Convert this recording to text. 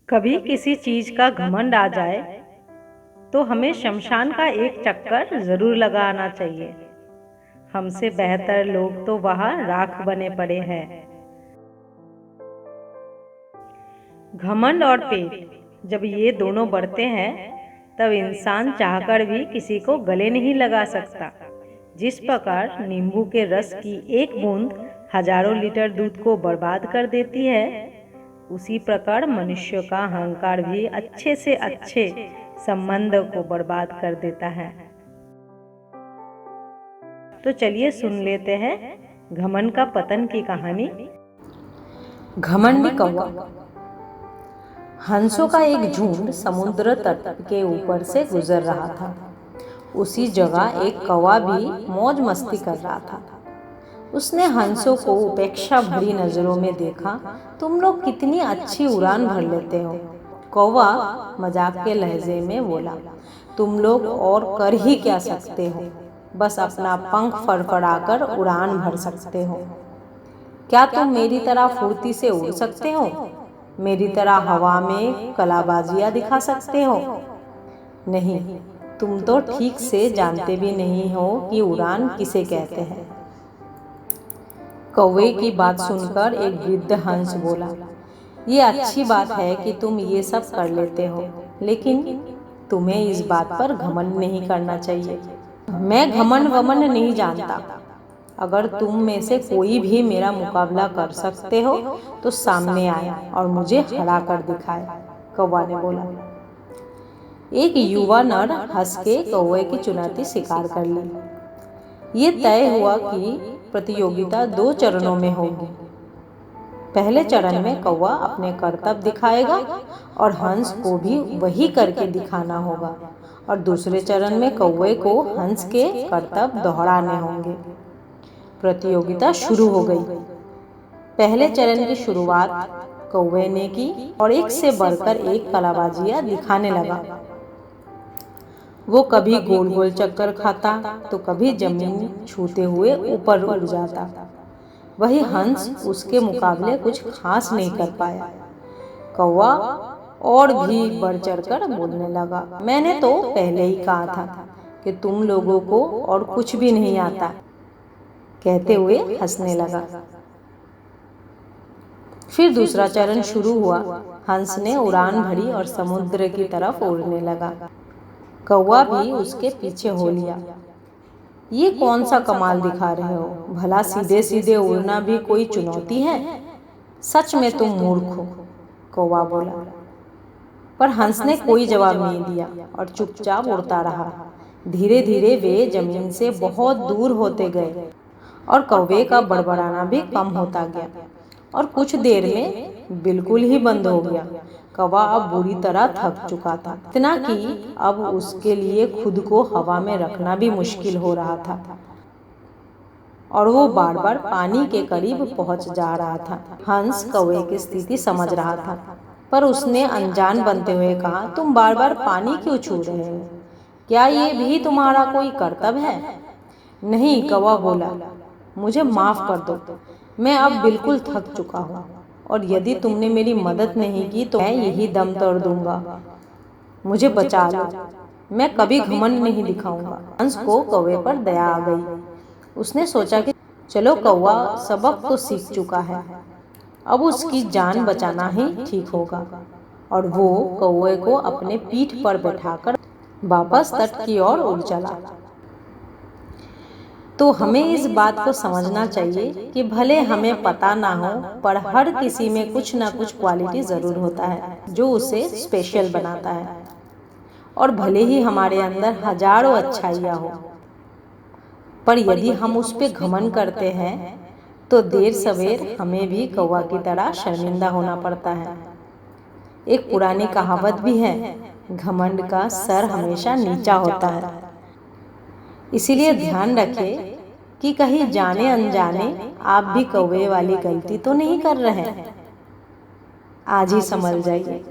कभी किसी चीज का घमंड आ जाए तो हमें शमशान का एक चक्कर जरूर लगाना चाहिए। हमसे बेहतर लोग तो वहां राख बने पड़े हैं। घमंड और पेट जब ये दोनों बढ़ते हैं तब इंसान चाहकर भी किसी को गले नहीं लगा सकता। जिस प्रकार नींबू के रस की एक बूंद हजारों लीटर दूध को बर्बाद कर देती है, उसी प्रकार मनुष्य का अहंकार भी अच्छे से अच्छे संबंध को बर्बाद कर देता है। तो चलिए सुन लेते हैं घमंड का पतन की कहानी। घमंडी कौवा। हंसों का एक झुंड समुद्र तट के ऊपर से गुजर रहा था। उसी जगह एक कौवा भी मौज मस्ती कर रहा था। उसने हंसों को उपेक्षा भरी नजरों में देखा। तुम लोग कितनी अच्छी उड़ान भर लेते हो, कौवा मजाक के लहजे में बोला। तुम लोग और कर ही क्या सकते हो, बस अपना पंख फड़फड़ाकर उड़ान भर सकते हो। क्या तुम मेरी तरह फुर्ती से उड़ सकते हो? मेरी तरह हवा में कलाबाजियां दिखा सकते हो? नहीं, तुम तो ठीक से जानते भी नहीं हो कि उड़ान किसे कहते हैं। कौवे की बात सुनकर एक वृद्ध हंस बोला, ये अच्छी बात है कि तुम ये सब कर लेते हो, लेकिन तुम्हें इस बात पर घमंड नहीं करना चाहिए। मैं घमंड वमंड नहीं जानता। अगर तुम में से कोई भी मेरा मुकाबला कर सकते हो तो सामने आए और मुझे हरा कर दिखाए, कौवा ने बोला। एक युवा नर हंस के कौवे की चुनौती स्वीकार कर ली। ये तय हुआ कि प्रतियोगिता 2 चरणों में होगी। पहले चरण में कौवा अपने करतब दिखाएगा और हंस को भी वही करके दिखाना होगा, और दूसरे चरण में कौवे को हंस के करतब दोहराने होंगे। प्रतियोगिता शुरू हो गई। पहले चरण की शुरुआत कौवे ने की और एक से बढ़कर एक कलाबाजियां दिखाने लगा। वो कभी गोल गोल चक्कर खाता तो कभी जमीन छूते हुए ऊपर उड़ जाता। वही हंस उसके मुकाबले कुछ खास नहीं कर पाया। कौवा और भी बढ़ चढ़कर बोलने लगा, मैंने तो पहले ही कहा था कि तुम लोगों को और कुछ भी नहीं आता, कहते हुए हंसने लगा। फिर दूसरा चरण शुरू हुआ। हंस ने उड़ान भरी और समुद्र की तरफ उड़ने लगा। कौवा भी उसके पीछे हो लिया। ये कौन सा कमाल दिखा रहे हो? भला सीधे सीधे उड़ना भी कोई चुनौती है? सच में तुम मूर्ख हो, कौवा बोला। पर हंस ने कोई जवाब नहीं दिया और चुपचाप उड़ता रहा। धीरे धीरे वे जमीन से बहुत दूर होते गए और कौवे का बड़बड़ाना भी कम होता गया और कुछ देर में बिल्कुल ही बंद हो गया। कौवा अब बुरी तरह थक चुका था, इतना कि अब उसके लिए खुद को हवा में रखना भी मुश्किल हो रहा था और वो बार बार पानी के करीब पहुंच जा रहा था। हंस कौवे की स्थिति समझ रहा था, पर उसने अनजान बनते हुए कहा, तुम बार बार पानी क्यों छू रहे हो? क्या ये भी तुम्हारा कोई कर्तव्य है? नहीं, कौवा बोला, मुझे माफ कर दो, मैं अब बिल्कुल थक चुका हूँ और यदि तुमने मेरी मदद नहीं की तो मैं यही दम तोड़ दूंगा। मुझे बचा लो, मैं कभी घमंड नहीं दिखाऊंगा। हंस को कौवे पर दया आ गई। उसने सोचा कि चलो, कौवा सबक तो सीख चुका है, अब उसकी जान बचाना ही ठीक होगा। और वो कौवे को अपने पीठ पर बैठाकर वापस तट की ओर उड़ चला। तो हमें इस बात को समझना चाहिए कि भले हमें पता ना हो, पर हर किसी में कुछ ना कुछ क्वालिटी ज़रूर होता है जो उसे स्पेशल बनाता है। और भले ही हमारे अंदर हजारों अच्छाइयाँ हो, पर यदि हम उस पर घमंड करते हैं तो देर सवेर हमें भी कौवा की तरह शर्मिंदा होना पड़ता है। एक पुरानी कहावत भी है, घमंड का सर हमेशा नीचा होता है। इसीलिए ध्यान रखें कि कहीं जाने अनजाने आप भी कौवे वाली गलती तो नहीं कर रहे हैं। आज ही संभल जाइए।